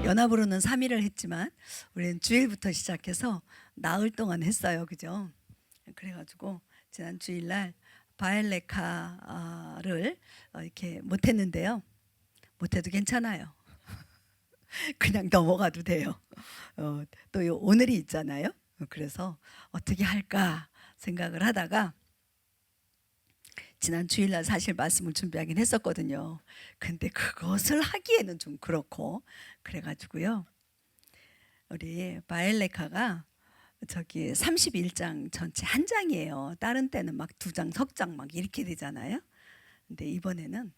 연합으로는 3일을 했지만 우리는 주일부터 시작해서 나흘 동안 했어요. 그죠? 그래가지고 지난 주일날 바엘레카를 이렇게 못했는데요. 못해도 괜찮아요. 그냥 넘어가도 돼요. 또 오늘이 있잖아요. 그래서 어떻게 할까 생각을 하다가 지난 주일날 사실 말씀을 준비하긴 했었거든요. 근데 그것을 하기에는 좀 그렇고 그래가지고요. 우리 바엘레카가 저기 31장 전체 한 장이에요. 다른 때는 막 2장, 석 장 막 이렇게 되잖아요. 근데 이번에는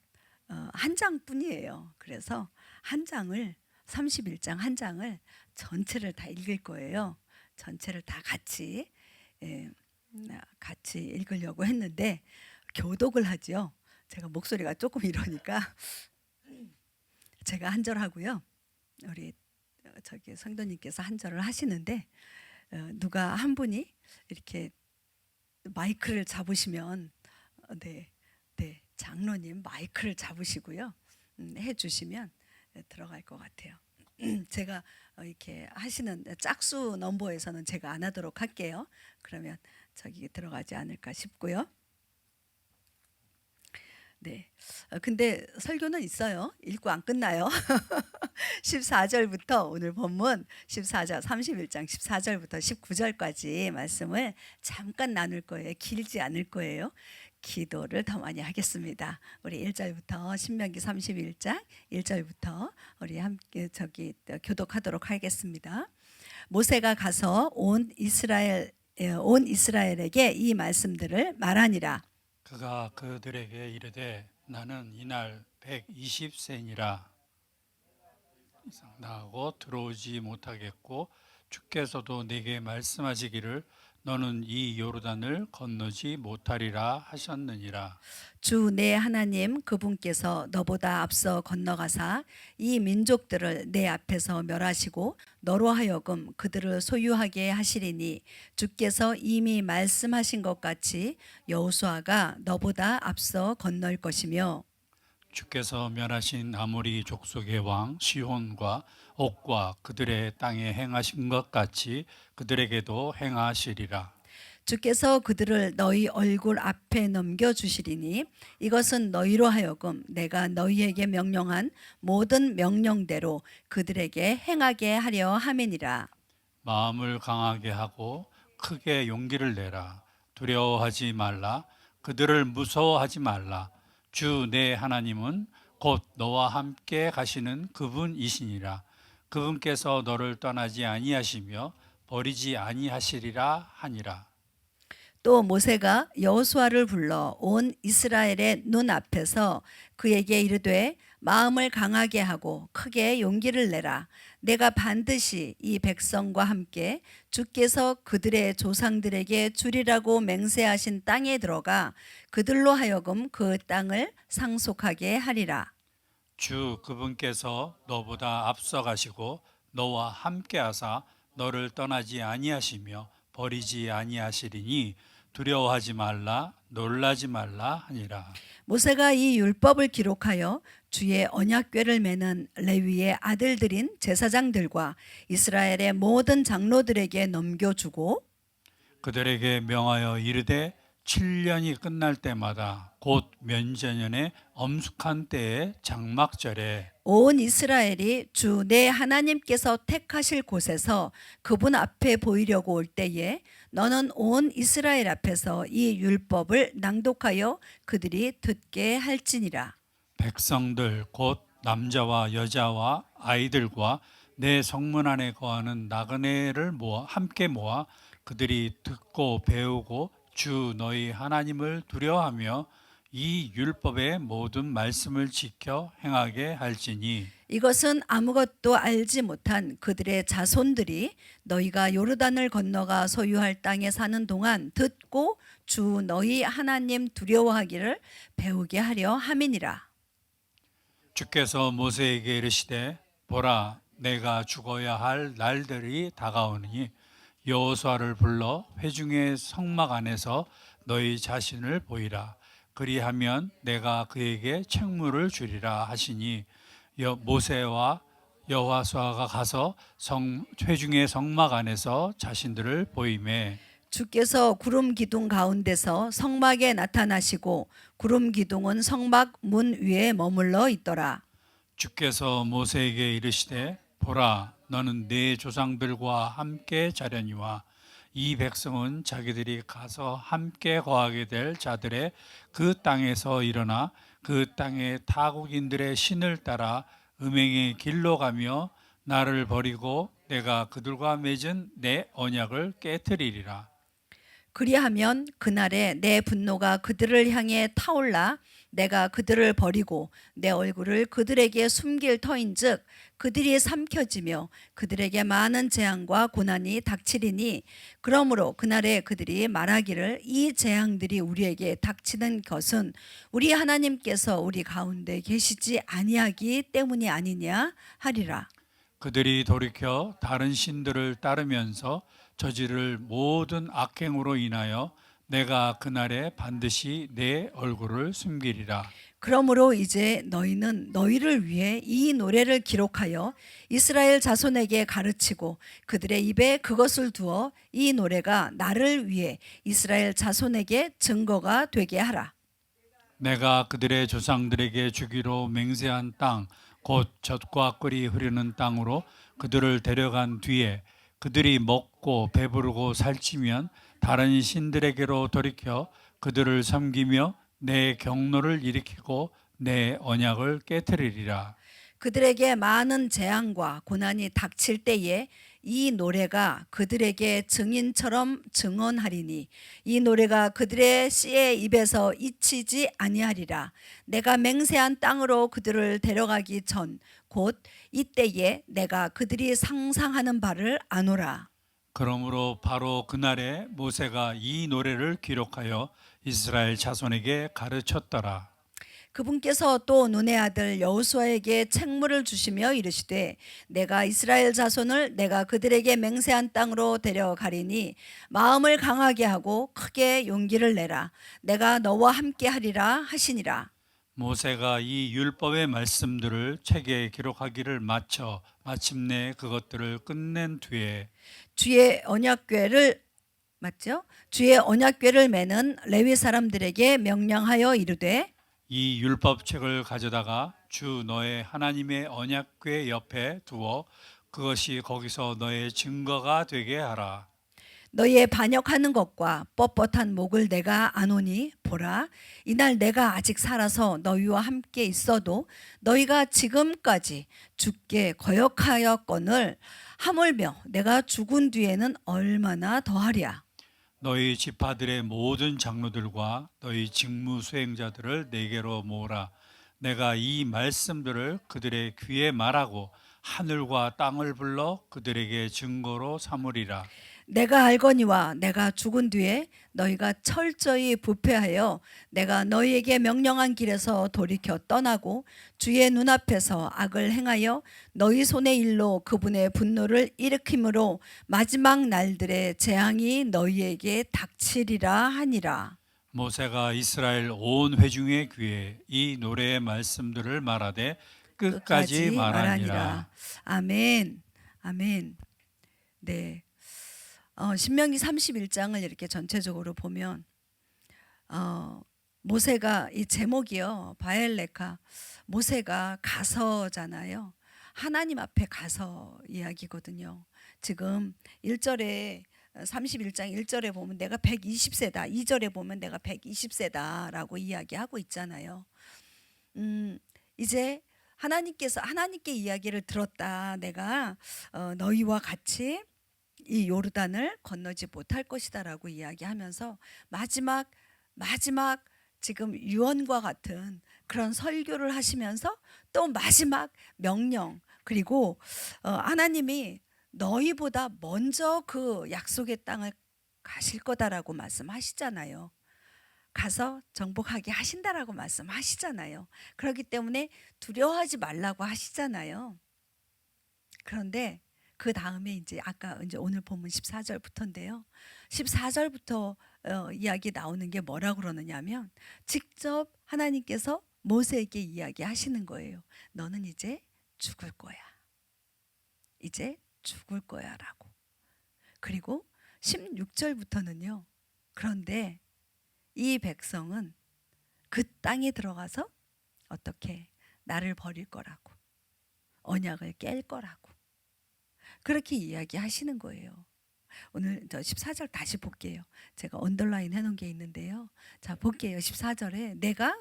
한 장뿐이에요. 그래서 한 장을 31장 한 장을 전체를 다 읽을 거예요. 전체를 다 같이 같이 읽으려고 했는데 교독을 하죠. 제가 목소리가 조금 이러니까 제가 한 절 하고요. 우리 저기 성도님께서 한 절을 하시는데 누가 한 분이 이렇게 마이크를 잡으시면 네, 장로님 마이크를 잡으시고요. 해주시면 들어갈 것 같아요. 제가 이렇게 하시는 짝수 넘버에서는 제가 안 하도록 할게요. 그러면 저기 들어가지 않을까 싶고요. 네. 근데 설교는 있어요. 읽고 안 끝나요. 14절부터 오늘 본문 14절 31장 14절부터 19절까지 말씀을 잠깐 나눌 거예요. 길지 않을 거예요. 기도를 더 많이 하겠습니다. 우리 1절부터 신명기 31장 1절부터 우리 함께 저기 교독하도록 하겠습니다. 모세가 가서 온 이스라엘에게 이 말씀들을 말하니라. 그가 그들에게 이르되 나는 이날 120세니라 이상 나하고 들어오지 못하겠고 주께서도 내게 말씀하시기를 너는 이 요르단을 건너지 못하리라 하셨느니라. 주 내 하나님 그분께서 너보다 앞서 건너가사 이 민족들을 내 앞에서 멸하시고 너로 하여금 그들을 소유하게 하시리니 주께서 이미 말씀하신 것 같이 여호수아가 너보다 앞서 건널 것이며 주께서 멸하신 아모리 족속의 왕 시혼과 옥과 그들의 땅에 행하신 것 같이 그들에게도 행하시리라. 주께서 그들을 너희 얼굴 앞에 넘겨주시리니 이것은 너희로 하여금 내가 너희에게 명령한 모든 명령대로 그들에게 행하게 하려 함이니라. 마음을 강하게 하고 크게 용기를 내라. 두려워하지 말라. 그들을 무서워하지 말라. 주 내 하나님은 곧 너와 함께 가시는 그분이시니라. 그분께서 너를 떠나지 아니하시며 버리지 아니하시리라 하니라. 또 모세가 여호수아를 불러 온 이스라엘의 눈 앞에서 그에게 이르되 마음을 강하게 하고 크게 용기를 내라. 내가 반드시 이 백성과 함께 주께서 그들의 조상들에게 주리라고 맹세하신 땅에 들어가 그들로 하여금 그 땅을 상속하게 하리라. 주 그분께서 너보다 앞서 가시고 너와 함께 하사 너를 떠나지 아니하시며 버리지 아니하시리니 두려워하지 말라 놀라지 말라 하니라. 모세가 이 율법을 기록하여 주의 언약궤를 매는 레위의 아들들인 제사장들과 이스라엘의 모든 장로들에게 넘겨주고 그들에게 명하여 이르되 7년이 끝날 때마다 곧 면제년의 엄숙한 때의 장막절에 온 이스라엘이 주 내 하나님께서 택하실 곳에서 그분 앞에 보이려고 올 때에 너는 온 이스라엘 앞에서 이 율법을 낭독하여 그들이 듣게 할지니라. 백성들 곧 남자와 여자와 아이들과 내 성문 안에 거하는 나그네를 함께 모아 그들이 듣고 배우고 주 너희 하나님을 두려워하며 이 율법의 모든 말씀을 지켜 행하게 할지니 이것은 아무것도 알지 못한 그들의 자손들이 너희가 요르단을 건너가 소유할 땅에 사는 동안 듣고 주 너희 하나님 두려워하기를 배우게 하려 함이니라. 주께서 모세에게 이르시되 보라 내가 죽어야 할 날들이 다가오니 여호수아를 불러 회중의 성막 안에서 너희 자신을 보이라. 그리하면 내가 그에게 책무를 주리라 하시니 모세와 여호와수아가 가서 회중의 성막 안에서 자신들을 보이매 주께서 구름 기둥 가운데서 성막에 나타나시고 구름 기둥은 성막 문 위에 머물러 있더라. 주께서 모세에게 이르시되 보라 너는 네 조상들과 함께 자려니와 이 백성은 자기들이 가서 함께 거하게 될 자들의 그 땅에서 일어나 그 땅의 타국인들의 신을 따라 음행의 길로 가며 나를 버리고 내가 그들과 맺은 내 언약을 깨뜨리리라. 그리하면 그날에 내 분노가 그들을 향해 타올라 내가 그들을 버리고 내 얼굴을 그들에게 숨길 터인즉 그들이 삼켜지며 그들에게 많은 재앙과 고난이 닥치리니 그러므로 그날에 그들이 말하기를 이 재앙들이 우리에게 닥치는 것은 우리 하나님께서 우리 가운데 계시지 아니하기 때문이 아니냐 하리라. 그들이 돌이켜 다른 신들을 따르면서 저지를 모든 악행으로 인하여 내가 그날에 반드시 내 얼굴을 숨기리라. 그러므로 이제 너희는 너희를 위해 이 노래를 기록하여 이스라엘 자손에게 가르치고 그들의 입에 그것을 두어 이 노래가 나를 위해 이스라엘 자손에게 증거가 되게 하라. 내가 그들의 조상들에게 주기로 맹세한 땅, 곧 젖과 꿀이 흐르는 땅으로 그들을 데려간 뒤에 그들이 먹고 배부르고 살찌면 다른 신들에게로 돌이켜 그들을 섬기며 내 경노를 일으키고 내 언약을 깨뜨리리라. 그들에게 많은 재앙과 고난이 닥칠 때에 이 노래가 그들에게 증인처럼 증언하리니 이 노래가 그들의 씨의 입에서 잊히지 아니하리라. 내가 맹세한 땅으로 그들을 데려가기 전 곧 이때에 내가 그들이 상상하는 바를 아노라. 그러므로 바로 그날에 모세가 이 노래를 기록하여 이스라엘 자손에게 가르쳤더라. 그분께서 또 눈의 아들 여호수아에게 책무를 주시며 이르시되 내가 이스라엘 자손을 내가 그들에게 맹세한 땅으로 데려가리니 마음을 강하게 하고 크게 용기를 내라. 내가 너와 함께 하리라 하시니라. 모세가 이 율법의 말씀들을 책에 기록하기를 마쳐 마침내 그것들을 끝낸 뒤에 주의 언약궤를 맞죠? 주의 언약궤를 매는 레위 사람들에게 명령하여 이르되 이 율법책을 가져다가 주 너의 하나님의 언약궤 옆에 두어 그것이 거기서 너의 증거가 되게 하라. 너희의 반역하는 것과 뻣뻣한 목을 내가 아노니 보라 이날 내가 아직 살아서 너희와 함께 있어도 너희가 지금까지 주께 거역하였거늘 하물며 내가 죽은 뒤에는 얼마나 더하랴. 너희 지파들의 모든 장로들과 너희 직무 수행자들을 내게로 모으라. 내가 이 말씀들을 그들의 귀에 말하고 하늘과 땅을 불러 그들에게 증거로 삼으리라. 내가 알거니와 내가 죽은 뒤에 너희가 철저히 부패하여 내가 너희에게 명령한 길에서 돌이켜 떠나고 주의 눈앞에서 악을 행하여 너희 손의 일로 그분의 분노를 일으킴으로 마지막 날들의 재앙이 너희에게 닥치리라 하니라. 모세가 이스라엘 온 회중의 귀에 이 노래의 말씀들을 말하되 끝까지 말하니라. 아멘. 아멘. 네. 신명기 31장을 이렇게 전체적으로 보면 모세가 이 제목이요. 바엘레카 모세가 가서잖아요. 하나님 앞에 가서 이야기거든요. 지금 1절에 31장 1절에 보면 내가 120세다. 2절에 보면 내가 120세다라고 이야기하고 있잖아요. 이제 하나님께 이야기를 들었다. 내가 너희와 같이 이 요르단을 건너지 못할 것이다라고 이야기하면서 마지막 지금 유언과 같은 그런 설교를 하시면서 또 마지막 명령 그리고 하나님이 너희보다 먼저 그 약속의 땅을 가실 거다라고 말씀하시잖아요. 가서 정복하게 하신다라고 말씀하시잖아요. 그렇기 때문에 두려워하지 말라고 하시잖아요. 그런데 그 다음에 이제 아까 이제 오늘 본문 14절부터인데요. 14절부터 이야기 나오는 게 뭐라 그러느냐면 직접 하나님께서 모세에게 이야기하시는 거예요. 너는 이제 죽을 거야. 이제 죽을 거야라고. 그리고 16절부터는요. 그런데 이 백성은 그 땅에 들어가서 어떻게 나를 버릴 거라고, 언약을 깰 거라고 그렇게 이야기하시는 거예요. 오늘 저 14절 다시 볼게요. 제가 언더라인 해놓은 게 있는데요. 자, 볼게요. 14절에 내가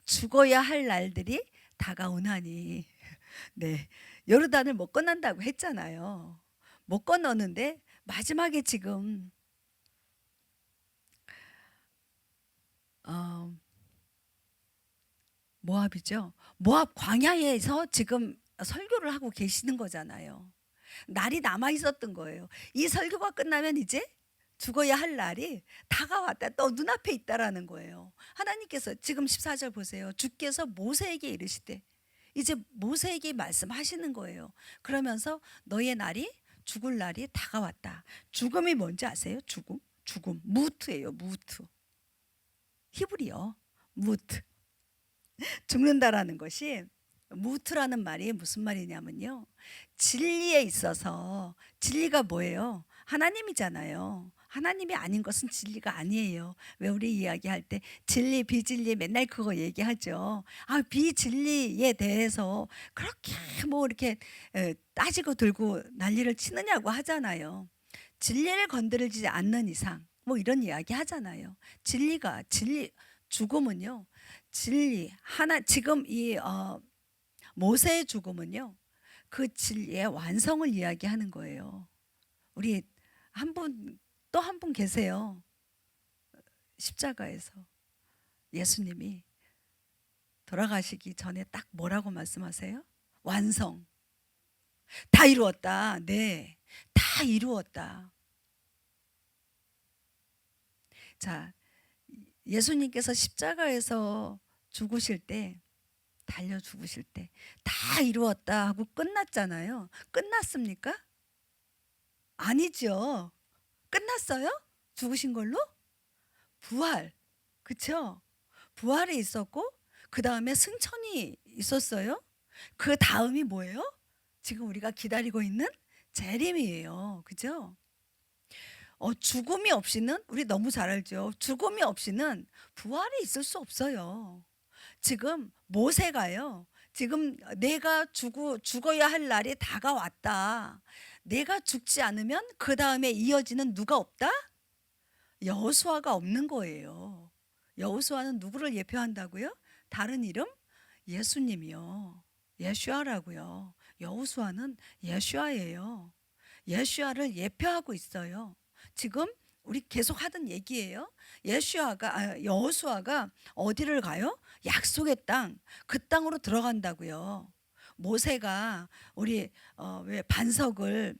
죽어야 할 날들이 다가오나니. 네, 요르단을 못 건넌다고 했잖아요. 못 건너는데 마지막에 지금 모압이죠. 모압 광야에서 지금 설교를 하고 계시는 거잖아요. 날이 남아 있었던 거예요. 이 설교가 끝나면 이제 죽어야 할 날이 다가왔다. 또 눈앞에 있다라는 거예요. 하나님께서 지금 14절 보세요. 주께서 모세에게 이르시되, 이제 모세에게 말씀하시는 거예요. 그러면서 너의 날이, 죽을 날이 다가왔다. 죽음이 뭔지 아세요? 죽음. 무트예요. 무트. 히브리어. 무트. 죽는다라는 것이, 무트라는 말이 무슨 말이냐면요. 진리에 있어서, 진리가 뭐예요? 하나님이잖아요. 하나님이 아닌 것은 진리가 아니에요. 왜 우리 이야기할 때 진리, 비진리 맨날 그거 얘기하죠. 비진리에 대해서 그렇게 뭐 이렇게 따지고 들고 난리를 치느냐고 하잖아요. 진리를 건드리지 않는 이상 뭐 이런 이야기 하잖아요. 진리, 죽음은요. 진리, 지금 이 모세의 죽음은요. 그 진리의 완성을 이야기하는 거예요. 우리 또 한 분 계세요. 십자가에서 예수님이 돌아가시기 전에 딱 뭐라고 말씀하세요? 완성. 다 이루었다. 네, 다 이루었다. 자, 예수님께서 십자가에서 죽으실 때, 달려 죽으실 때 다 이루었다 하고 끝났잖아요. 끝났습니까? 아니죠. 끝났어요? 죽으신 걸로? 부활. 그쵸? 부활이 있었고 그 다음에 승천이 있었어요. 그 다음이 뭐예요? 지금 우리가 기다리고 있는 재림이에요. 그죠? 죽음이 없이는, 우리 너무 잘 알죠. 죽음이 없이는 부활이 있을 수 없어요. 지금 모세가요. 지금 내가 죽어야 할 날이 다가왔다. 내가 죽지 않으면 그 다음에 이어지는 누가 없다? 여호수아가 없는 거예요. 여호수아는 누구를 예표한다고요? 다른 이름? 예수님이요. 예슈아라고요. 여호수아는 예슈아예요. 예슈아를 예표하고 있어요. 지금 우리 계속 하던 얘기예요. 여호수아가 어디를 가요? 약속의 땅, 그 땅으로 들어간다고요. 모세가 우리 왜 반석을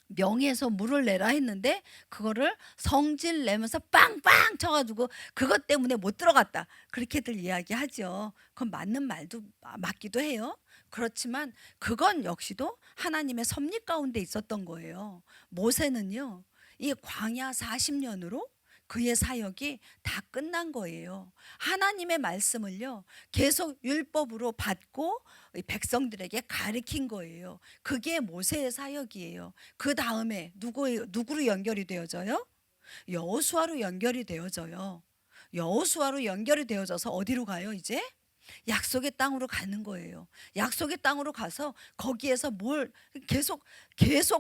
명에서 물을 내라 했는데 그거를 성질 내면서 빵빵 쳐가지고 그것 때문에 못 들어갔다. 그렇게들 이야기하죠. 그건 맞는 말도 맞기도 해요. 그렇지만 그건 역시도 하나님의 섭리 가운데 있었던 거예요. 모세는요, 이 광야 40년으로 그의 사역이 다 끝난 거예요. 하나님의 말씀을요 계속 율법으로 받고 백성들에게 가르친 거예요. 그게 모세의 사역이에요. 그 다음에 누구로 연결이 되어져요? 여호수아로 연결이 되어져요. 여호수아로 연결이 되어져서 어디로 가요? 이제 약속의 땅으로 가는 거예요. 약속의 땅으로 가서 거기에서 뭘 계속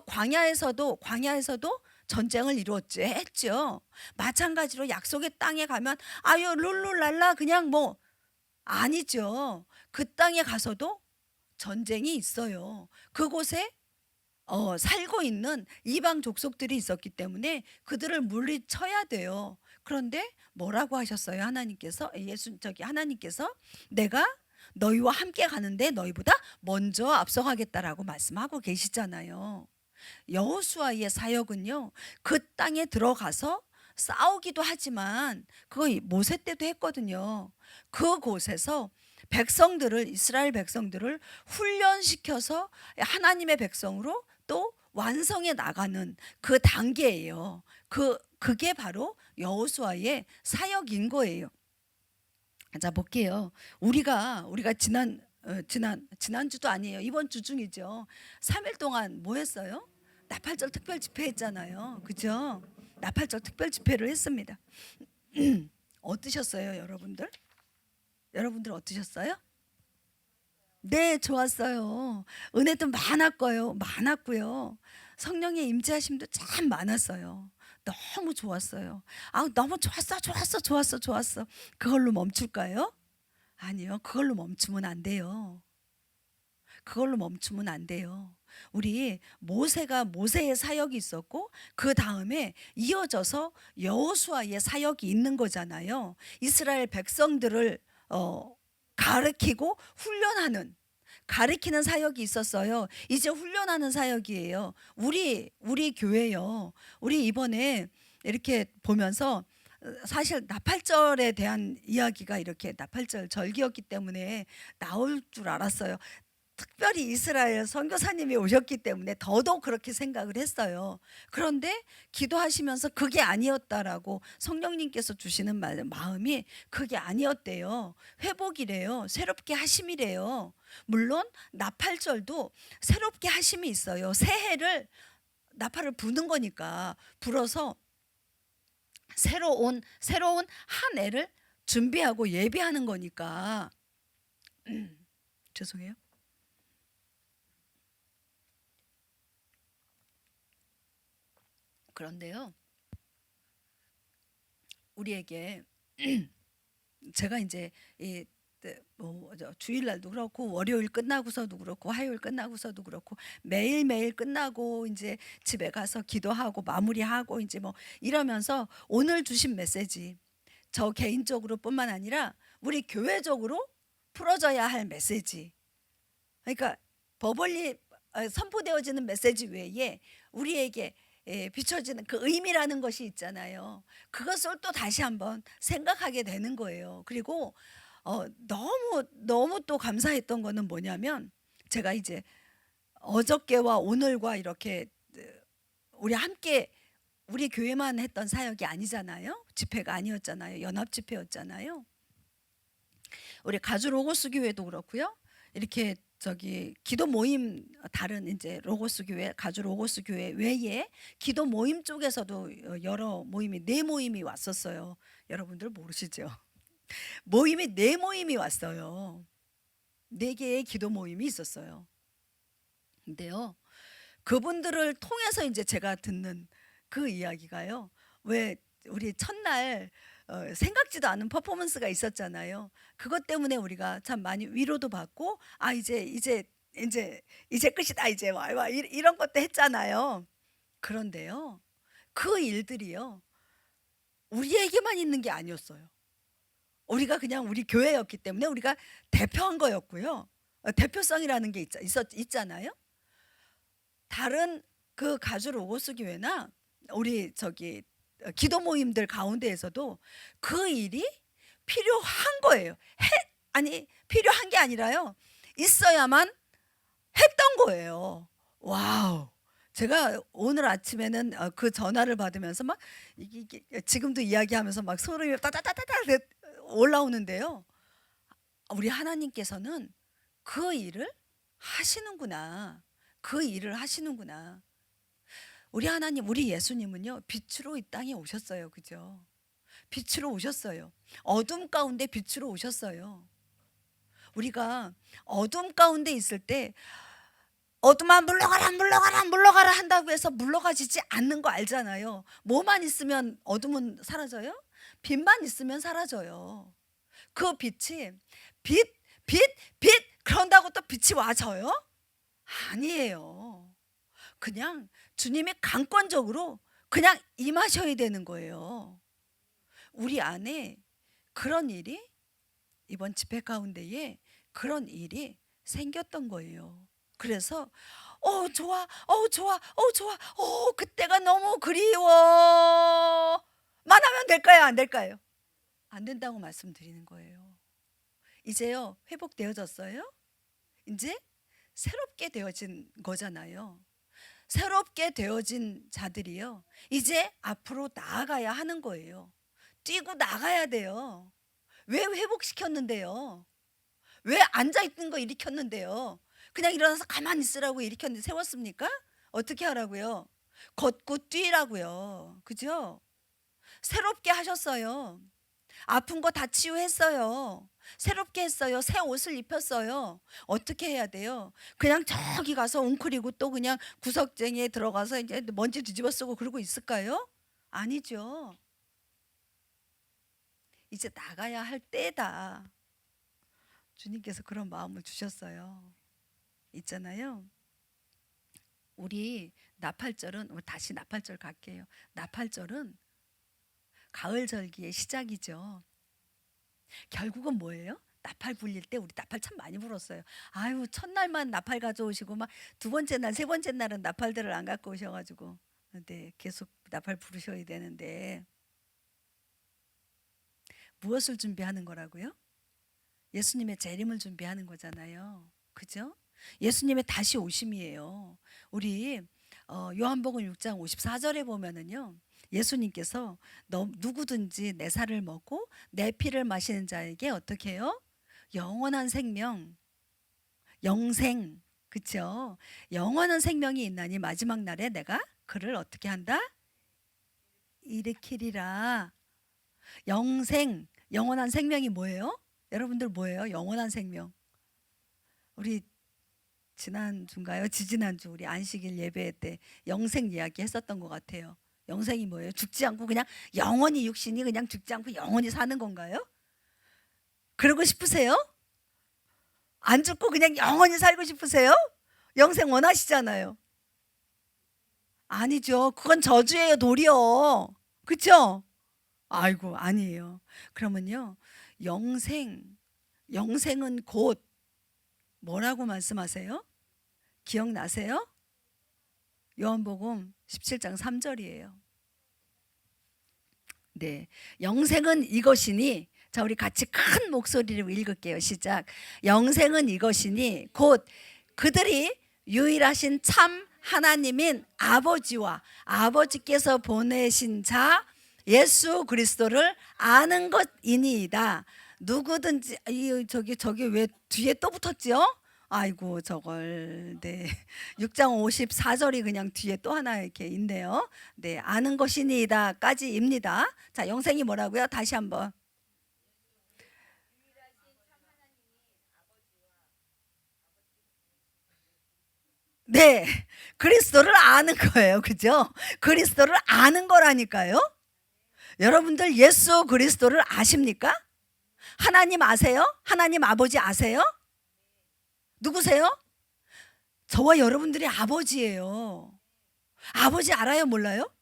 광야에서도 전쟁을 했죠. 마찬가지로 약속의 땅에 가면 룰루랄라 그냥 뭐 아니죠. 그 땅에 가서도 전쟁이 있어요. 그곳에 살고 있는 이방 족속들이 있었기 때문에 그들을 물리쳐야 돼요. 그런데 뭐라고 하셨어요? 하나님께서 내가 너희와 함께 가는데 너희보다 먼저 앞서가겠다라고 말씀하고 계시잖아요. 여호수아의 사역은요, 그 땅에 들어가서 싸우기도 하지만 그거 모세 때도 했거든요. 그곳에서 이스라엘 백성들을 훈련시켜서 하나님의 백성으로 또 완성해 나가는 그 단계예요. 그게 바로 여호수아의 사역인 거예요. 자, 볼게요. 우리가 지난 지난주도 아니에요. 이번 주 중이죠. 3일 동안 뭐 했어요? 나팔절 특별 집회 했잖아요. 그죠? 나팔절 특별 집회를 했습니다. 어떠셨어요, 여러분들? 여러분들 어떠셨어요? 네, 좋았어요. 은혜도 많았고요. 성령의 임재하심도 참 많았어요. 너무 좋았어요. 아, 너무 좋았어. 그걸로 멈출까요? 아니요, 그걸로 멈추면 안 돼요. 그걸로 멈추면 안 돼요. 우리 모세의 사역이 있었고 그 다음에 이어져서 여호수아의 사역이 있는 거잖아요. 이스라엘 백성들을 가르치고 훈련하는 가르치는 사역이 있었어요. 이제 훈련하는 사역이에요. 우리 교회요. 우리 이번에 이렇게 보면서 사실 나팔절에 대한 이야기가 이렇게 나팔절 절기였기 때문에 나올 줄 알았어요. 특별히 이스라엘 선교사님이 오셨기 때문에 더더욱 그렇게 생각을 했어요. 그런데 기도하시면서 그게 아니었다라고 성령님께서 주시는 마음이 그게 아니었대요. 회복이래요. 새롭게 하심이래요. 물론 나팔절도 새롭게 하심이 있어요. 새해를 나팔을 부는 거니까 불어서 새로운 한 해를 준비하고 예비하는 거니까 죄송해요. 그런데요, 우리에게 제가 이제 주일날도 그렇고 월요일 끝나고서도 그렇고 화요일 끝나고서도 그렇고 매일매일 끝나고 이제 집에 가서 기도하고 마무리하고 이제 뭐 이러면서 오늘 주신 메시지 저 개인적으로뿐만 아니라 우리 교회적으로 풀어져야 할 메시지, 그러니까 버벌리 선포되어지는 메시지 외에 우리에게 비춰지는 그 의미라는 것이 있잖아요. 그것을 또 다시 한번 생각하게 되는 거예요. 그리고 너무 또 감사했던 거는 뭐냐면 제가 이제 어저께와 오늘과 이렇게 우리 함께 우리 교회만 했던 사역이 아니잖아요. 집회가 아니었잖아요. 연합 집회였잖아요. 우리 가주 로고스 교회도 그렇고요. 이렇게 기도 모임 다른 이제 로고스 교회, 가주 로고스 교회 외에 기도 모임 쪽에서도 여러 모임이 네 모임이 왔었어요. 여러분들 모르시죠? 모임이 네 모임이 왔어요. 네 개의 기도 모임이 있었어요. 근데요, 그분들을 통해서 이제 제가 듣는 그 이야기가요. 왜 우리 첫날 생각지도 않은 퍼포먼스가 있었잖아요. 그것 때문에 우리가 참 많이 위로도 받고 아 이제 끝이다 이제 와 이런 것도 했잖아요. 그런데요, 그 일들이요 우리에게만 있는 게 아니었어요. 우리가 그냥 우리 교회였기 때문에 우리가 대표한 거였고요. 대표성이라는 게 있잖아요. 다른 그 가주 로고스 교회나 우리 기도 모임들 가운데에서도 그 일이 필요한 거예요. 아니 필요한 게 아니라요. 있어야만 했던 거예요. 와우. 제가 오늘 아침에는 그 전화를 받으면서 막 이게 지금도 이야기하면서 막 소름이 따다다다다 올라오는데요. 우리 하나님께서는 그 일을 하시는구나. 그 일을 하시는구나. 우리 하나님, 우리 예수님은요, 빛으로 이 땅에 오셨어요. 그죠? 빛으로 오셨어요. 어둠 가운데 빛으로 오셨어요. 우리가 어둠 가운데 있을 때 어둠아 물러가라 한다고 해서 물러가지지 않는 거 알잖아요. 뭐만 있으면 어둠은 사라져요? 빛만 있으면 사라져요. 그 빛이 빛 그런다고 또 빛이 와져요? 아니에요. 그냥 주님이 강권적으로 그냥 임하셔야 되는 거예요. 우리 안에 그런 일이 이번 집회 가운데에 그런 일이 생겼던 거예요. 그래서 좋아 그때가 너무 그리워 만하면 될까요 안 될까요? 안 된다고 말씀드리는 거예요. 이제요 회복되어졌어요. 이제 새롭게 되어진 거잖아요. 새롭게 되어진 자들이요 이제 앞으로 나아가야 하는 거예요. 뛰고 나가야 돼요. 왜 회복시켰는데요? 왜 앉아있는 거 일으켰는데요? 그냥 일어나서 가만히 있으라고 일으켰는데 세웠습니까? 어떻게 하라고요? 걷고 뛰라고요. 그죠? 새롭게 하셨어요. 아픈 거 다 치유했어요. 새롭게 했어요. 새 옷을 입혔어요. 어떻게 해야 돼요? 그냥 저기 가서 웅크리고 또 그냥 구석쟁이에 들어가서 이제 먼지 뒤집어 쓰고 그러고 있을까요? 아니죠. 이제 나가야 할 때다. 주님께서 그런 마음을 주셨어요. 있잖아요. 우리 나팔절은 다시 나팔절 갈게요. 나팔절은 가을 절기의 시작이죠. 결국은 뭐예요? 나팔 불릴 때 우리 나팔 참 많이 불었어요. 아유, 첫날만 나팔 가져오시고 막 두 번째 날, 세 번째 날은 나팔들을 안 갖고 오셔가지고 근데 계속 나팔 부르셔야 되는데 무엇을 준비하는 거라고요? 예수님의 재림을 준비하는 거잖아요. 그죠? 예수님의 다시 오심이에요. 우리 요한복음 6장 54절에 보면은요. 예수님께서 누구든지 내 살을 먹고 내 피를 마시는 자에게 어떻게 해요? 영원한 생명, 영생, 그쵸? 영원한 생명이 있나니 마지막 날에 내가 그를 어떻게 한다? 일으키리라. 영생, 영원한 생명이 뭐예요? 여러분들 뭐예요? 영원한 생명. 우리 지난주인가요? 지지난주 우리 안식일 예배 때 영생 이야기 했었던 것 같아요. 영생이 뭐예요? 죽지 않고 그냥 영원히 육신이 그냥 죽지 않고 영원히 사는 건가요? 그러고 싶으세요? 안 죽고 그냥 영원히 살고 싶으세요? 영생 원하시잖아요. 아니죠. 그건 저주예요, 도리어. 그렇죠? 아이고, 아니에요. 그러면요. 영생은 곧 뭐라고 말씀하세요? 기억나세요? 요한복음 17장 3절이에요. 네. 영생은 이것이니, 자, 우리 같이 큰 목소리로 읽을게요. 시작. 영생은 이것이니 곧 그들이 유일하신 참 하나님인 아버지와 아버지께서 보내신 자 예수 그리스도를 아는 것이니이다. 누구든지 저기 왜 뒤에 또 붙었죠? 아이고 저걸 네 6장 54절이 그냥 뒤에 또 하나 이렇게 있네요. 네 아는 것이니이다까지입니다. 자 영생이 뭐라고요? 다시 한번. 네 그리스도를 아는 거예요. 그죠? 그리스도를 아는 거라니까요. 여러분들 예수 그리스도를 아십니까? 하나님 아세요? 하나님 아버지 아세요? 누구세요? 저와 여러분들이 아버지예요. 아버지 알아요? 몰라요?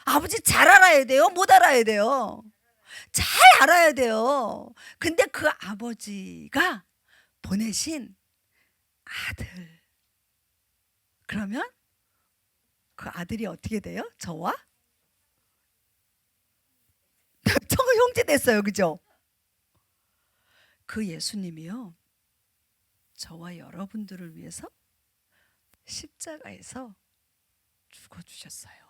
아버지 잘 알아야 돼요? 못 알아야 돼요? 잘 알아야 돼요. 근데 그 아버지가 보내신 아들. 그러면 그 아들이 어떻게 돼요? 저와 형제 됐어요. 그죠? 그 예수님이요. 저와 여러분들을 위해서 십자가에서 죽어주셨어요.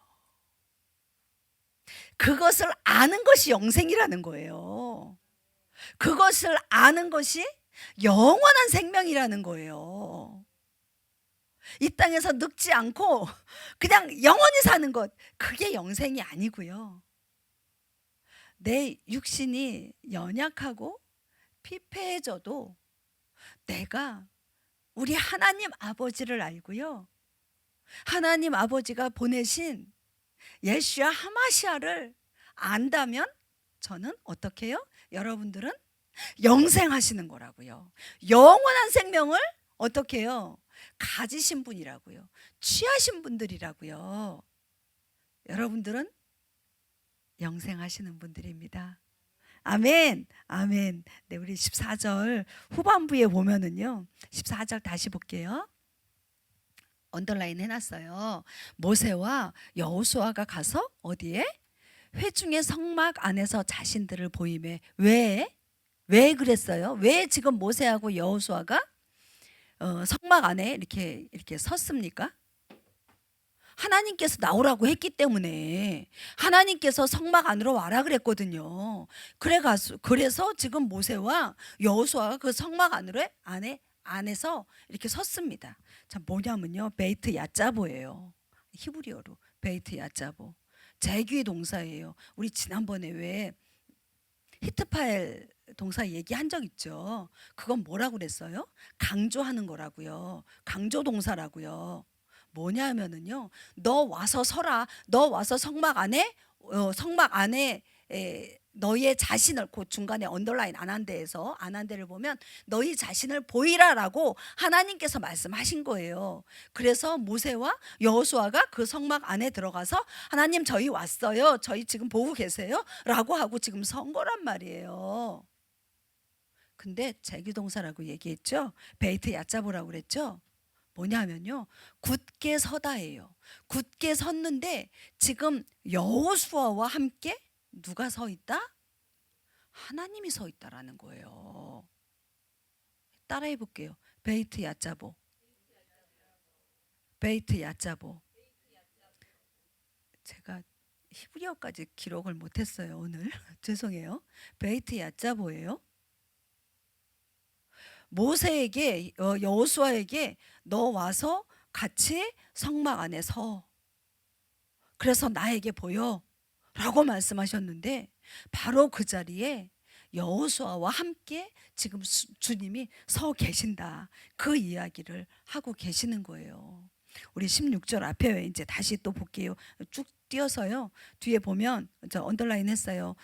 그것을 아는 것이 영생이라는 거예요. 그것을 아는 것이 영원한 생명이라는 거예요. 이 땅에서 늙지 않고 그냥 영원히 사는 것, 그게 영생이 아니고요. 내 육신이 연약하고 피폐해져도 내가 우리 하나님 아버지를 알고요. 하나님 아버지가 보내신 예수야 하마시아를 안다면 저는 어떻게 해요? 여러분들은 영생하시는 거라고요. 영원한 생명을 어떻게 해요? 가지신 분이라고요. 취하신 분들이라고요. 여러분들은 영생하시는 분들입니다. 아멘. 아멘. 네, 우리 14절 후반부에 보면은요. 14절 다시 볼게요. 언더라인 해놨어요. 모세와 여호수아가 가서 어디에? 회중의 성막 안에서 자신들을 보이매. 왜 그랬어요? 왜 지금 모세하고 여호수아가 성막 안에 이렇게 섰습니까? 하나님께서 나오라고 했기 때문에 하나님께서 성막 안으로 와라 그랬거든요. 그래서 지금 모세와 여호수아가 그 성막 안에서 이렇게 섰습니다. 자, 뭐냐면요, 베이트 야짜보예요. 히브리어로 베이트 야짜보. 재귀 동사예요. 우리 지난번에 왜 히트파엘 동사 얘기한 적 있죠. 그건 뭐라고 그랬어요? 강조하는 거라고요. 강조 동사라고요. 뭐냐면은요, 너 와서 서라. 너 와서 성막 안에 너의 자신을, 그 중간에 언더라인 안 한 데를 보면 너희 자신을 보이라라고 하나님께서 말씀하신 거예요. 그래서 모세와 여호수아가 그 성막 안에 들어가서 하나님 저희 왔어요. 저희 지금 보고 계세요? 라고 하고 지금 선 거란 말이에요. 근데 재규동사라고 얘기했죠. 베이트 야짜보라고 그랬죠. 뭐냐면요, 굳게 서다예요. 굳게 섰는데 지금 여호수아와 함께 누가 서 있다? 하나님이 서 있다라는 거예요. 따라해 볼게요. 베이트 야짜보. 베이트 야짜보. 제가 히브리어까지 기록을 못했어요 오늘. 죄송해요. 베이트 야짜보예요. 모세에게, 여호수아에게 너 와서 같이 성막 안에 서. 그래서 나에게 보여 라고 말씀하셨는데 바로 그 자리에 여호수아와 함께 지금 주님이 서 계신다, 그 이야기를 하고 계시는 거예요. 우리 16절 앞에 이제 다시 또 볼게요. 쭉 띄어서요. 뒤에 보면 저 언더라인 했어요.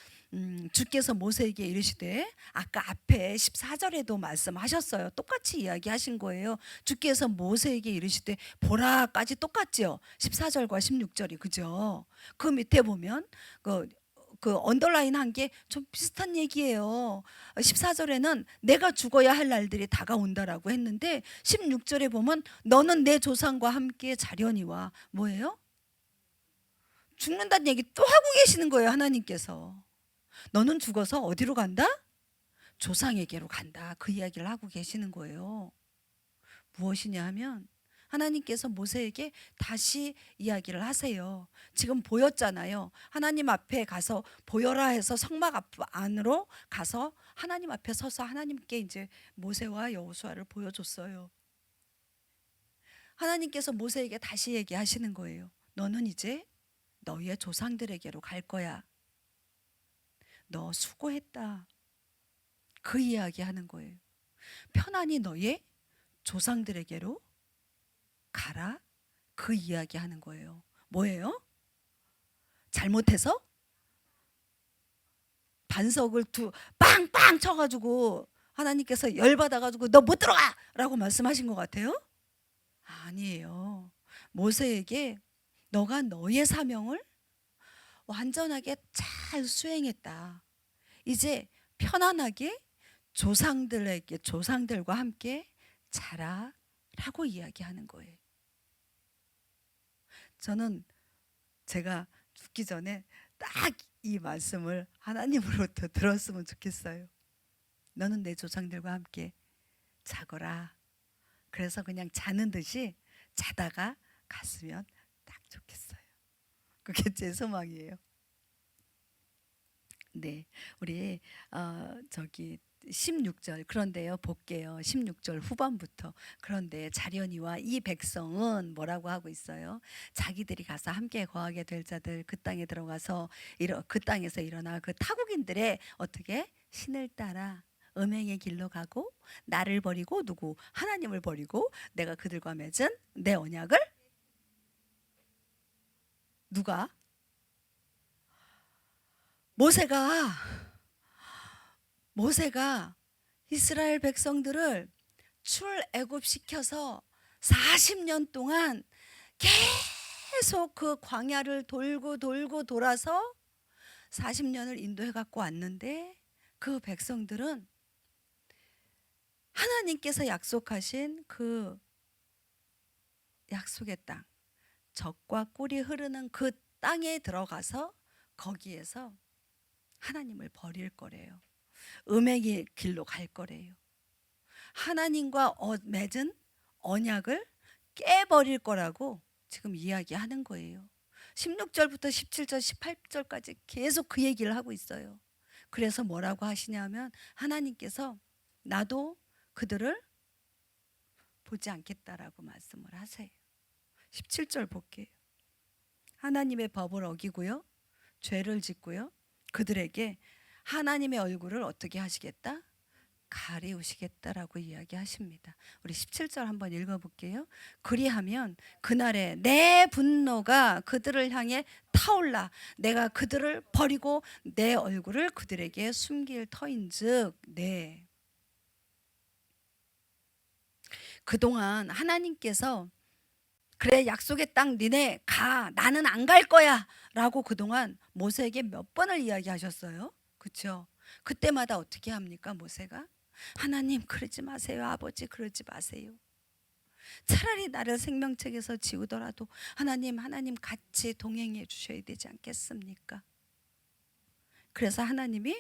주께서 모세에게 이르시되, 아까 앞에 14절에도 말씀하셨어요. 똑같이 이야기하신 거예요. 주께서 모세에게 이르시되 보라까지 똑같지요. 14절과 16절이, 그죠? 그 밑에 보면 그 언더라인 한 게 좀 비슷한 얘기예요. 14절에는 내가 죽어야 할 날들이 다가온다라고 했는데 16절에 보면 너는 내 조상과 함께 자려니와, 뭐예요? 죽는다는 얘기 또 하고 계시는 거예요. 하나님께서 너는 죽어서 어디로 간다? 조상에게로 간다, 그 이야기를 하고 계시는 거예요. 무엇이냐 하면 하나님께서 모세에게 다시 이야기를 하세요. 지금 보였잖아요. 하나님 앞에 가서 보여라 해서 성막 안으로 가서 하나님 앞에 서서 하나님께 이제 모세와 여호수아를 보여줬어요. 하나님께서 모세에게 다시 얘기하시는 거예요. 너는 이제 너희의 조상들에게로 갈 거야. 너 수고했다, 그 이야기 하는 거예요. 편안히 너의 조상들에게로 가라, 그 이야기 하는 거예요. 뭐예요? 잘못해서 반석을 빵빵 쳐가지고 하나님께서 열받아가지고 너 못 들어가! 라고 말씀하신 것 같아요? 아니에요. 모세에게 너가 너의 사명을 완전하게 잘 수행했다, 이제 편안하게 조상들과 함께 자라 라고 이야기하는 거예요. 저는 제가 죽기 전에 딱 이 말씀을 하나님으로부터 들었으면 좋겠어요. 너는 내 조상들과 함께 자거라. 그래서 그냥 자는 듯이 자다가 갔으면 딱 좋겠어요. 그게 제 소망이에요. 네, 우리 16절, 그런데요 볼게요. 16절 후반부터. 그런데 자련이와 이 백성은 뭐라고 하고 있어요? 자기들이 가서 함께 거하게 될 자들 그 땅에 들어가서 그 땅에서 일어나 그 타국인들의 어떻게 신을 따라 음행의 길로 가고 나를 버리고 누구? 하나님을 버리고 내가 그들과 맺은 내 언약을 누가? 모세가 이스라엘 백성들을 출애굽시켜서 40년 동안 계속 그 광야를 돌고 돌아서 40년을 인도해 갖고 왔는데, 그 백성들은 하나님께서 약속하신 그 약속의 땅, 젖과 꿀이 흐르는 그 땅에 들어가서 거기에서 하나님을 버릴 거래요. 음행의 길로 갈 거래요. 하나님과 맺은 언약을 깨버릴 거라고 지금 이야기하는 거예요. 16절부터 17절, 18절까지 계속 그 얘기를 하고 있어요. 그래서 뭐라고 하시냐면 하나님께서 나도 그들을 보지 않겠다라고 말씀을 하세요. 17절 볼게요. 하나님의 법을 어기고요, 죄를 짓고요, 그들에게 하나님의 얼굴을 어떻게 하시겠다? 가리우시겠다라고 이야기하십니다. 우리 17절 한번 읽어볼게요. 그리하면 그날에 내 분노가 그들을 향해 타올라 내가 그들을 버리고 내 얼굴을 그들에게 숨길 터인즉, 네, 그동안 하나님께서 그래 약속의 땅 니네 가, 나는 안 갈 거야 라고 그동안 모세에게 몇 번을 이야기하셨어요. 그렇죠? 그때마다 어떻게 합니까? 모세가 하나님 그러지 마세요. 아버지 그러지 마세요. 차라리 나를 생명책에서 지우더라도 하나님 같이 동행해 주셔야 되지 않겠습니까? 그래서 하나님이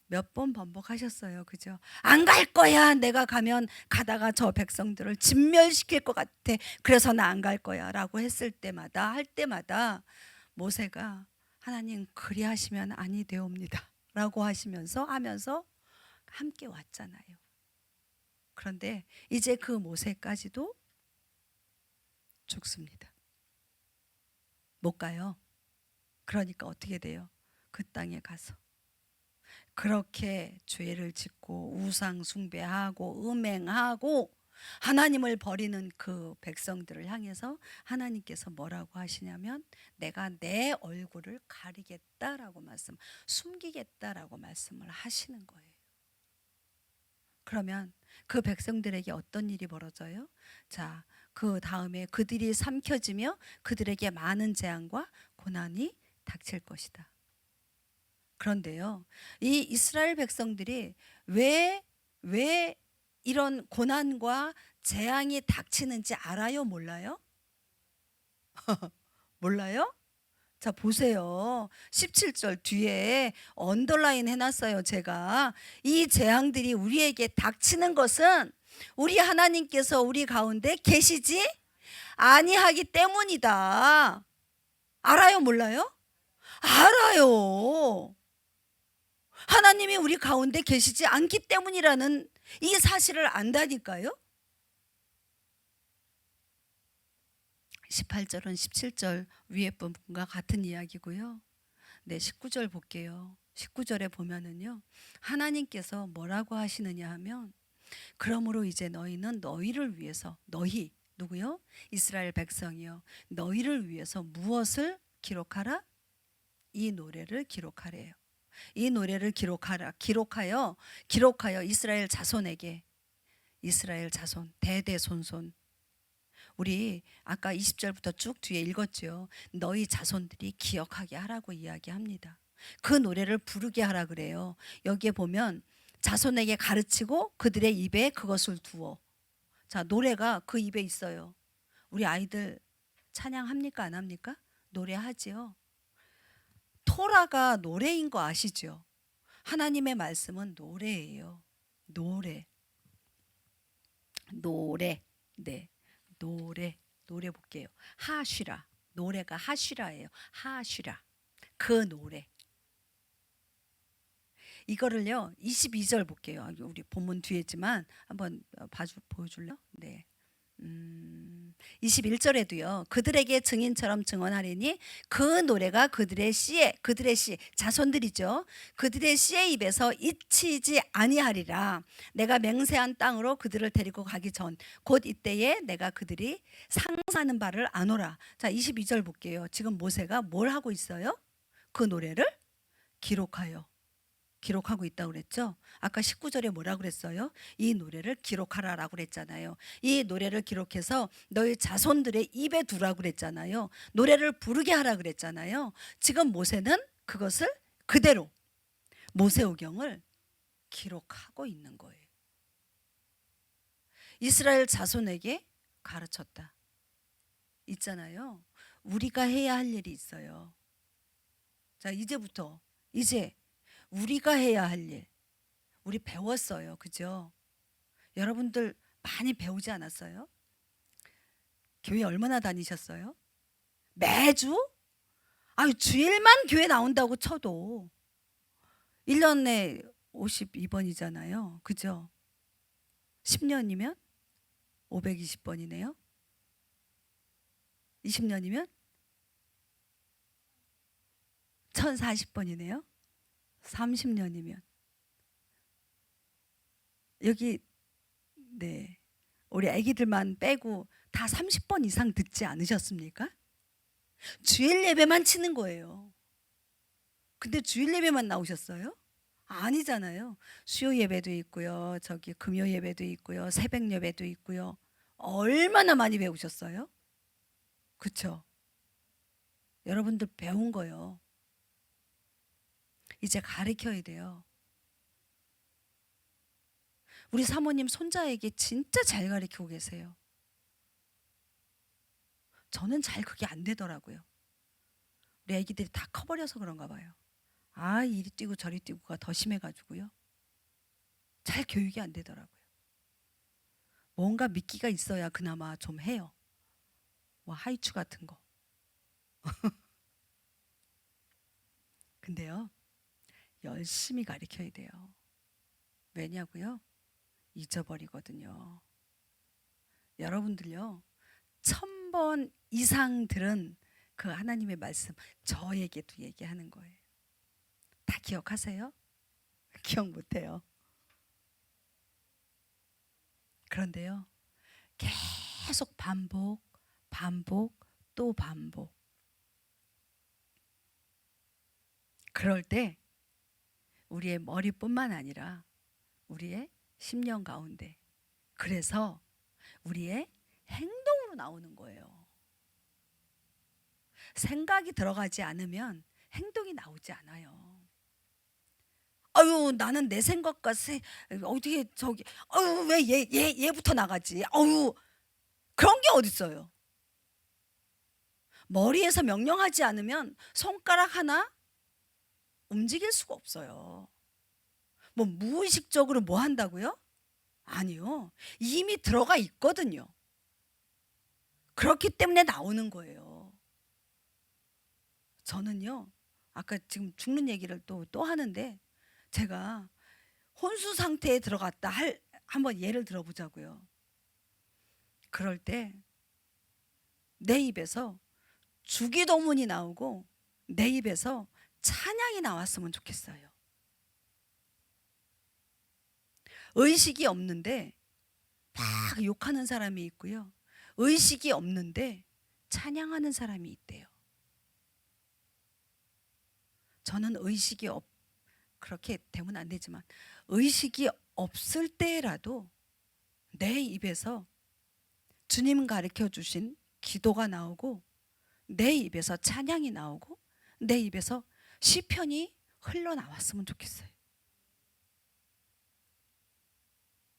몇 번 번복하셨어요. 그죠? 안 갈 거야. 내가 가면 가다가 저 백성들을 진멸시킬 것 같아. 그래서 나 안 갈 거야 라고 했을 때마다, 할 때마다 모세가 하나님 그리하시면 아니 되옵니다 라고 하면서 함께 왔잖아요. 그런데 이제 그 모세까지도 죽습니다. 못 가요. 그러니까 어떻게 돼요? 그 땅에 가서 그렇게 죄를 짓고 우상 숭배하고 음행하고 하나님을 버리는 그 백성들을 향해서 하나님께서 뭐라고 하시냐면 내가 내 얼굴을 가리겠다라고 숨기겠다라고 말씀을 하시는 거예요. 그러면 그 백성들에게 어떤 일이 벌어져요? 자, 그 다음에 그들이 삼켜지며 그들에게 많은 재앙과 고난이 닥칠 것이다. 그런데요, 이 이스라엘 백성들이 왜 이런 고난과 재앙이 닥치는지 알아요? 몰라요? 몰라요? 자, 보세요. 17절 뒤에 언더라인 해놨어요. 제가 이 재앙들이 우리에게 닥치는 것은 우리 하나님께서 우리 가운데 계시지 아니하기 때문이다. 알아요? 몰라요? 알아요. 하나님이 우리 가운데 계시지 않기 때문이라는 이 사실을 안다니까요. 18절은 17절 위에 부분과 같은 이야기고요. 네, 19절 볼게요. 19절에 보면은요, 하나님께서 뭐라고 하시느냐 하면 그러므로 이제 너희는 너희를 위해서, 너희 누구요? 이스라엘 백성이요. 너희를 위해서 무엇을 기록하라? 이 노래를 기록하래요. 이 노래를 기록하여 이스라엘 자손에게, 이스라엘 자손 대대손손, 우리 아까 20절부터 쭉 뒤에 읽었죠. 너희 자손들이 기억하게 하라고 이야기합니다. 그 노래를 부르게 하라 그래요. 여기에 보면 자손에게 가르치고 그들의 입에 그것을 두어. 자, 노래가 그 입에 있어요. 우리 아이들 찬양합니까? 안 합니까? 노래하지요. 토라가 노래인 거 아시죠? 하나님의 말씀은 노래예요. 노래. 네. 노래 볼게요. 하쉬라. 노래가 하쉬라예요. 하쉬라. 그 노래. 이거를요, 22절 볼게요. 우리 본문 뒤에지만 한번 보여줄래요? 네. 21절에도요. 그들에게 증인처럼 증언하리니 그 노래가 그들의 씨 자손들이죠. 그들의 씨의 입에서 잊히지 아니하리라. 내가 맹세한 땅으로 그들을 데리고 가기 전 곧 이때에 내가 그들이 상상하는 바를 아노라. 자, 22절 볼게요. 지금 모세가 뭘 하고 있어요? 그 노래를 기록하고 있다고 그랬죠. 아까 19절에 뭐라고 그랬어요? 이 노래를 기록하라라고 그랬잖아요. 이 노래를 기록해서 너희 자손들의 입에 두라고 그랬잖아요. 노래를 부르게 하라 그랬잖아요. 지금 모세는 그것을 그대로 모세오경을 기록하고 있는 거예요. 이스라엘 자손에게 가르쳤다. 있잖아요. 우리가 해야 할 일이 있어요. 자, 이제 우리가 해야 할 일, 우리 배웠어요. 그죠? 여러분들 많이 배우지 않았어요? 교회 얼마나 다니셨어요? 매주? 아유, 주일만 교회 나온다고 쳐도 1년에 52번이잖아요. 그죠? 10년이면 520번이네요. 20년이면 1040번이네요. 30년이면 여기 네, 우리 아기들만 빼고 다 30번 이상 듣지 않으셨습니까? 주일 예배만 치는 거예요. 근데 주일 예배만 나오셨어요? 아니잖아요. 수요 예배도 있고요. 저기 금요 예배도 있고요. 새벽 예배도 있고요. 얼마나 많이 배우셨어요? 그쵸? 여러분들 배운 거요. 이제 가르쳐야 돼요. 우리 사모님 손자에게 진짜 잘 가르치고 계세요. 저는 잘 그게 안 되더라고요. 우리 애기들이 다 커버려서 그런가 봐요. 아, 이리 뛰고 저리 뛰고가 더 심해가지고요. 잘 교육이 안 되더라고요. 뭔가 미끼가 있어야 그나마 좀 해요. 뭐 하이추 같은 거. 근데요, 열심히 가르쳐야 돼요. 왜냐고요? 잊어버리거든요. 여러분들요, 1000번 이상 들은 그 하나님의 말씀 저에게도 얘기하는 거예요. 다 기억하세요? 기억 못해요. 그런데요, 계속 반복, 또 반복. 그럴 때 우리의 머리뿐만 아니라 우리의 심령 가운데, 그래서 우리의 행동으로 나오는 거예요. 생각이 들어가지 않으면 행동이 나오지 않아요. 아유, 나는 내 생각과 어떻게 저기, 아유, 왜 얘부터 나가지? 아유, 그런 게 어딨어요. 머리에서 명령하지 않으면 손가락 하나 움직일 수가 없어요. 뭐 무의식적으로 뭐 한다고요? 아니요. 이미 들어가 있거든요. 그렇기 때문에 나오는 거예요. 저는요, 아까 지금 죽는 얘기를 또 하는데, 제가 혼수 상태에 들어갔다 한번 예를 들어보자고요. 그럴 때 내 입에서 주기도문이 나오고 내 입에서 찬양이 나왔으면 좋겠어요. 의식이 없는데 막 욕하는 사람이 있고요. 의식이 없는데 찬양하는 사람이 있대요. 저는 그렇게 되면 안 되지만 의식이 없을 때라도 내 입에서 주님 가르쳐 주신 기도가 나오고 내 입에서 찬양이 나오고 내 입에서 시편이 흘러나왔으면 좋겠어요.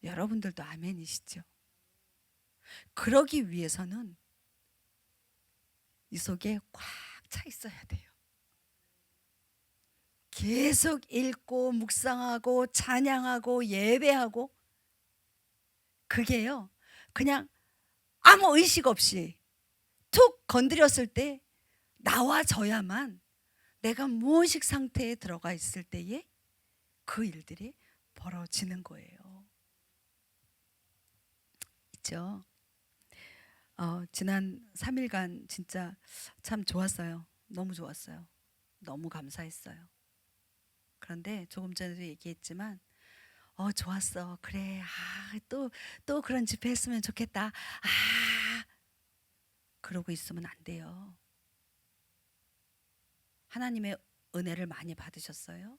여러분들도 아멘이시죠? 그러기 위해서는 이 속에 꽉 차 있어야 돼요. 계속 읽고 묵상하고 찬양하고 예배하고, 그게요, 그냥 아무 의식 없이 툭 건드렸을 때 나와져야만 내가 무의식 상태에 들어가 있을 때에 그 일들이 벌어지는 거예요. 있죠? 지난 3일간 진짜 참 좋았어요. 너무 좋았어요. 너무 감사했어요. 그런데 조금 전에도 얘기했지만 좋았어. 그래. 또 그런 집회 했으면 좋겠다. 그러고 있으면 안 돼요. 하나님의 은혜를 많이 받으셨어요?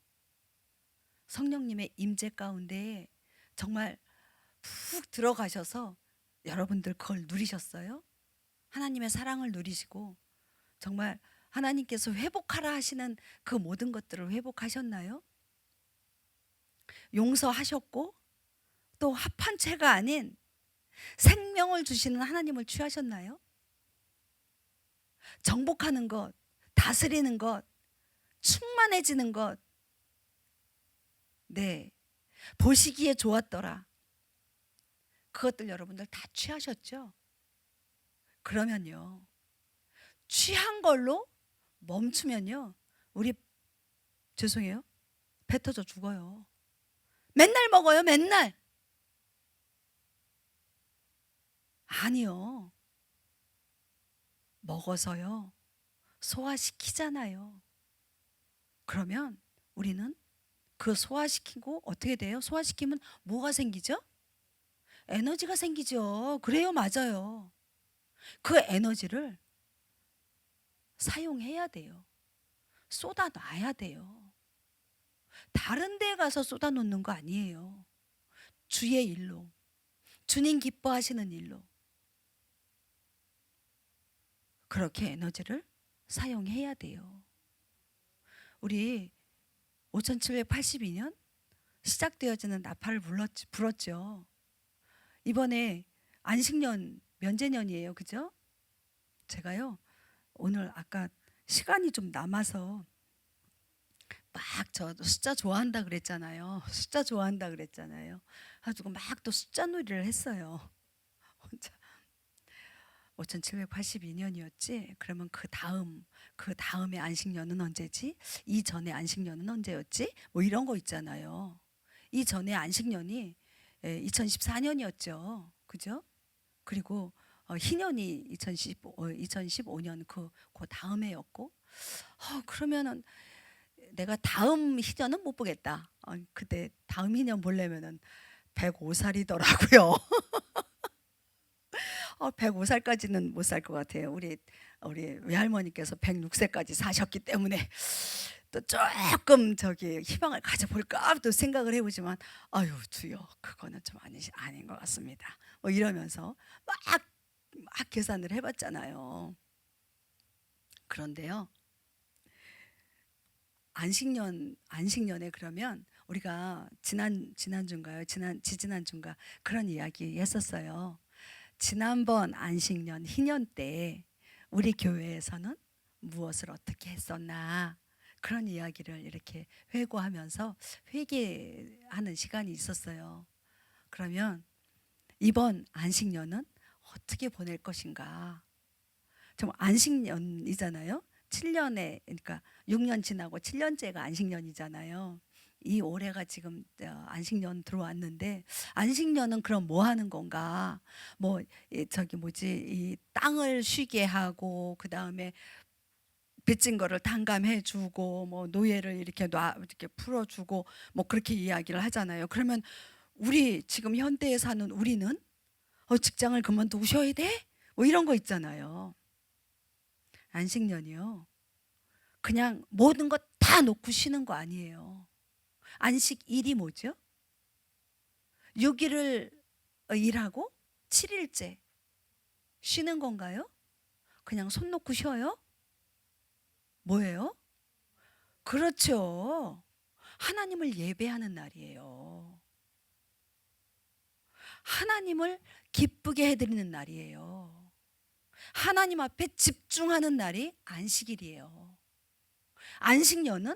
성령님의 임재 가운데 정말 푹 들어가셔서 여러분들 그걸 누리셨어요? 하나님의 사랑을 누리시고 정말 하나님께서 회복하라 하시는 그 모든 것들을 회복하셨나요? 용서하셨고 또 합한 채가 아닌 생명을 주시는 하나님을 취하셨나요? 정복하는 것, 다스리는 것, 충만해지는 것, 네, 보시기에 좋았더라. 그것들 여러분들 다 취하셨죠? 그러면요, 취한 걸로 멈추면요, 우리 죄송해요, 배 터져 죽어요. 맨날 먹어요, 맨날. 아니요, 먹어서요 소화시키잖아요. 그러면 우리는 그 소화시키고 어떻게 돼요? 소화시키면 뭐가 생기죠? 에너지가 생기죠. 그래요, 맞아요. 그 에너지를 사용해야 돼요. 쏟아놔야 돼요. 다른 데 가서 쏟아놓는 거 아니에요. 주의 일로, 주님 기뻐하시는 일로 그렇게 에너지를 사용해야 돼요. 우리 5782년 시작되어지는 나팔을 불었죠. 이번에 안식년 면제년이에요. 그죠? 제가요 오늘 아까 시간이 좀 남아서 막 저 숫자 좋아한다 그랬잖아요. 숫자 좋아한다 그랬잖아요. 가지고 막 또 숫자 놀이를 했어요. 혼자. 5782년이었지. 그러면 그 다음에 안식년은 언제지? 이 전에 안식년은 언제였지? 뭐 이런 거 있잖아요. 이 전에 안식년이 2014년이었죠. 그죠? 그리고 희년이 2015년 그 다음해였고, 그러면은 내가 다음 희년은 못 보겠다. 그때 다음 희년 보려면은 105살이더라고요. 105살까지는 못 살 것 같아요. 우리 외할머니께서 106세까지 사셨기 때문에 또 조금 희망을 가져볼까 또 생각을 해보지만, 아유 주여, 그거는 좀 아닌 것 같습니다. 뭐 이러면서 막 계산을 해봤잖아요. 그런데요, 안식년에 그러면 우리가 지난주인가요? 지지난주인가 그런 이야기 했었어요. 지난번 안식년 희년 때 우리 교회에서는 무엇을 어떻게 했었나, 그런 이야기를 이렇게 회고하면서 회개하는 시간이 있었어요. 그러면 이번 안식년은 어떻게 보낼 것인가? 좀 안식년이잖아요. 7년에, 그러니까 6년 지나고 7년째가 안식년이잖아요. 이 올해가 지금 안식년 들어왔는데, 안식년은 그럼 뭐 하는 건가? 뭐 이 땅을 쉬게 하고, 그 다음에 빚진 거를 탕감해 주고, 뭐 노예를 이렇게 풀어 주고, 뭐 그렇게 이야기를 하잖아요. 그러면 우리 지금 현대에 사는 우리는 직장을 그만두고 쉬어야 돼? 뭐 이런 거 있잖아요. 안식년이요, 그냥 모든 것 다 놓고 쉬는 거 아니에요. 안식일이 뭐죠? 6일을 일하고 7일째 쉬는 건가요? 그냥 손 놓고 쉬어요? 뭐예요? 그렇죠. 하나님을 예배하는 날이에요. 하나님을 기쁘게 해드리는 날이에요. 하나님 앞에 집중하는 날이 안식일이에요. 안식년은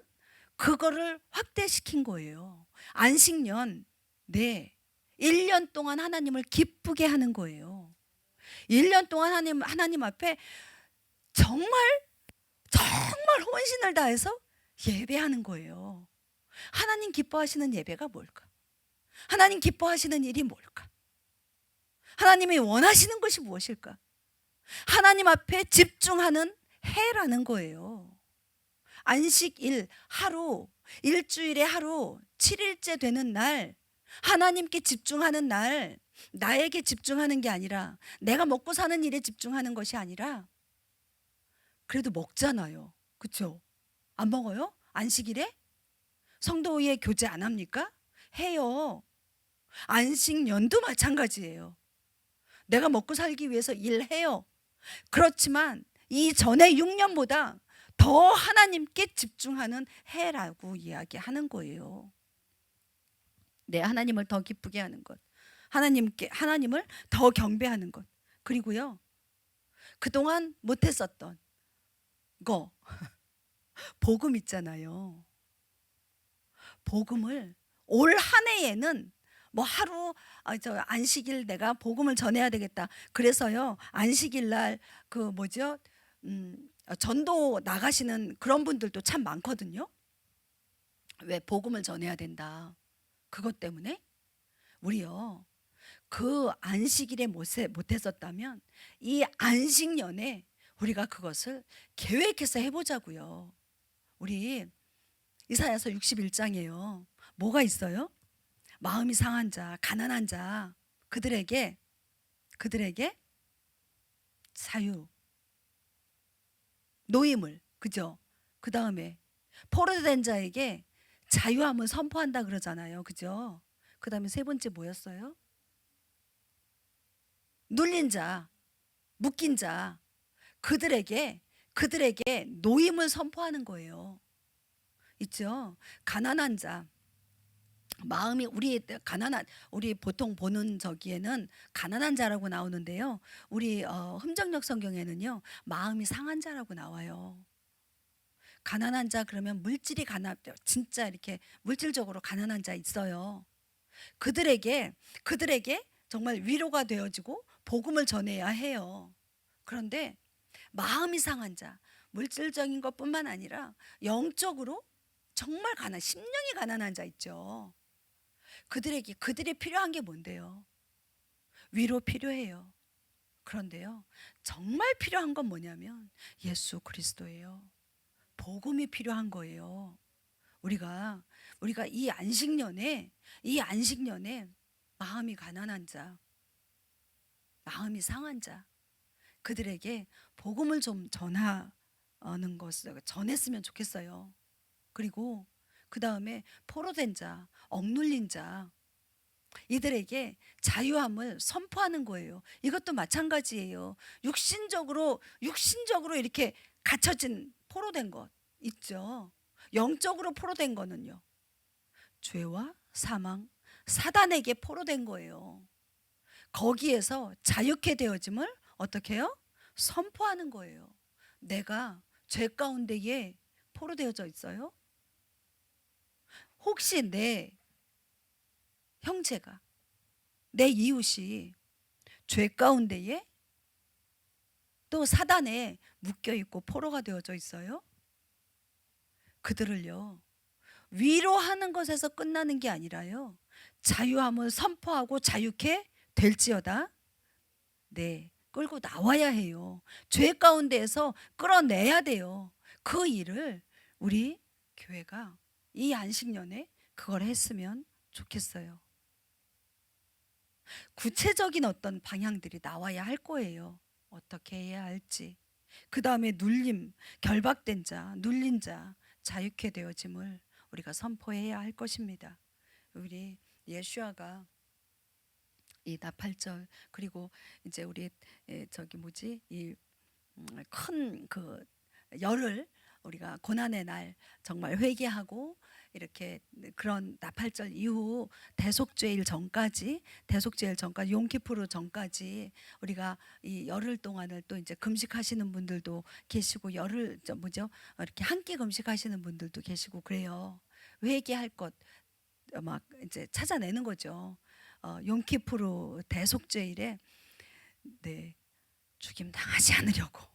그거를 확대시킨 거예요. 안식년, 네, 1년 동안 하나님을 기쁘게 하는 거예요. 1년 동안 하나님 앞에 정말 혼신을 다해서 예배하는 거예요. 하나님 기뻐하시는 예배가 뭘까? 하나님 기뻐하시는 일이 뭘까? 하나님이 원하시는 것이 무엇일까? 하나님 앞에 집중하는 해라는 거예요. 안식일 하루, 일주일에 하루, 7일째 되는 날, 하나님께 집중하는 날, 나에게 집중하는 게 아니라, 내가 먹고 사는 일에 집중하는 것이 아니라, 그래도 먹잖아요. 그렇죠? 안 먹어요? 안식일에? 성도의 교제 안 합니까? 해요. 안식년도 마찬가지예요. 내가 먹고 살기 위해서 일해요. 그렇지만 이 전에 6년보다 더 하나님께 집중하는 해라고 이야기하는 거예요. 네, 하나님을 더 기쁘게 하는 것, 하나님을 더 경배하는 것, 그리고요, 그동안 못했었던 거, 복음 있잖아요. 복음을 올 한 해에는 뭐 하루 안식일 내가 복음을 전해야 되겠다. 그래서요, 안식일 날 전도 나가시는 그런 분들도 참 많거든요. 왜 복음을 전해야 된다. 그것 때문에 우리요. 그 안식일에 못했었다면 이 안식년에 우리가 그것을 계획해서 해보자고요. 우리 이사야서 61장이에요. 뭐가 있어요? 마음이 상한 자, 가난한 자, 그들에게 자유, 노임을, 그죠? 그 다음에 포로된 자에게 자유함을 선포한다 그러잖아요. 그죠? 그 다음에 세 번째 뭐였어요? 눌린 자, 묶인 자, 그들에게 노임을 선포하는 거예요. 있죠? 가난한 자, 마음이 우리 보통 보는 저기에는 가난한 자라고 나오는데요. 우리 흠정역 성경에는요, 마음이 상한 자라고 나와요. 가난한 자 그러면 진짜 이렇게 물질적으로 가난한 자 있어요. 그들에게 정말 위로가 되어지고 복음을 전해야 해요. 그런데 마음이 상한 자, 물질적인 것뿐만 아니라 영적으로 정말 심령이 가난한 자 있죠. 그들이 필요한 게 뭔데요? 위로 필요해요. 그런데요, 정말 필요한 건 뭐냐면 예수 그리스도예요. 복음이 필요한 거예요. 우리가 이 안식년에 마음이 가난한 자, 마음이 상한 자, 그들에게 복음을 좀 전하는 것을 전했으면 좋겠어요. 그리고 그 다음에 포로된 자, 억눌린 자, 이들에게 자유함을 선포하는 거예요. 이것도 마찬가지예요. 육신적으로 이렇게 갇혀진 포로된 것 있죠. 영적으로 포로된 거는요, 죄와 사망, 사단에게 포로된 거예요. 거기에서 자유케 되어짐을 어떻게 해요? 선포하는 거예요. 내가 죄 가운데에 포로되어져 있어요? 혹시 내 형제가, 내 이웃이 죄 가운데에 또 사단에 묶여 있고 포로가 되어져 있어요? 그들을요, 위로하는 것에서 끝나는 게 아니라요, 자유함을 선포하고 자유케 될지어다. 네, 끌고 나와야 해요. 죄 가운데에서 끌어내야 돼요. 그 일을 우리 교회가 이 안식년에 그걸 했으면 좋겠어요. 구체적인 어떤 방향들이 나와야 할 거예요. 어떻게 해야 할지. 그 다음에 결박된 자, 눌린 자, 자유케 되어짐을 우리가 선포해야 할 것입니다. 우리 예수아가 이 나팔절, 그리고 이제 우리 이 큰 그 열을 우리가 고난의 날 정말 회개하고 이렇게 그런 나팔절 이후 대속죄일 전까지 용키푸르 전까지 우리가 이 열흘 동안을 또 이제 금식하시는 분들도 계시고 이렇게 한 끼 금식하시는 분들도 계시고 그래요. 회개할 것 막 이제 찾아내는 거죠. 용키푸르 대속죄일에 네, 죽임 당하지 않으려고,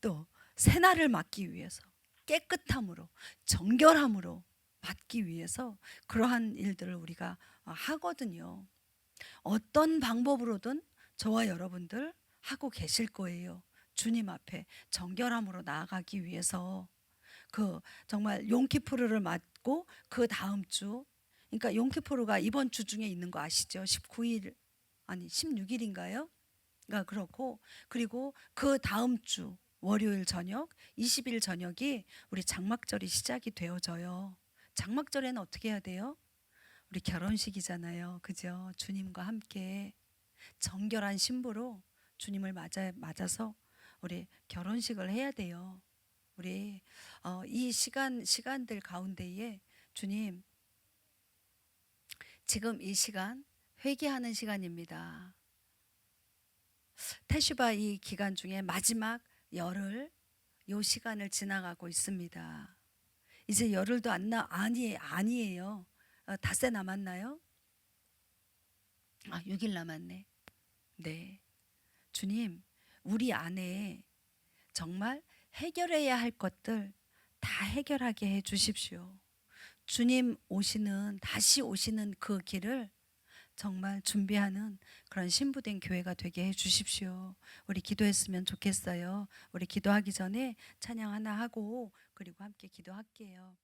또 새날을 맞기 위해서 깨끗함으로 정결함으로 받기 위해서 그러한 일들을 우리가 하거든요. 어떤 방법으로든 저와 여러분들 하고 계실 거예요. 주님 앞에 정결함으로 나아가기 위해서. 정말 용키푸르를 맞고 그 다음 주, 그러니까 용키푸르가 이번 주 중에 있는 거 아시죠? 19일 아니 16일인가요? 그러니까 그렇고, 그리고 그 다음 주 월요일 저녁 20일 저녁이 우리 장막절이 시작이 되어져요. 장막절에는 어떻게 해야 돼요? 우리 결혼식이잖아요. 그죠? 주님과 함께 정결한 신부로 주님을 맞아서 우리 결혼식을 해야 돼요. 우리 이 시간들 가운데에 주님, 지금 이 시간 회개하는 시간입니다. 테슈바 이 기간 중에 마지막 열흘, 요 시간을 지나가고 있습니다. 이제 열흘도 아니에요. 닷새 남았나요? 6일 남았네. 네, 주님, 우리 안에 정말 해결해야 할 것들 다 해결하게 해 주십시오. 주님 다시 오시는 그 길을 정말 준비하는 그런 신부된 교회가 되게 해 주십시오. 우리 기도했으면 좋겠어요. 우리 기도하기 전에 찬양 하나 하고 그리고 함께 기도할게요.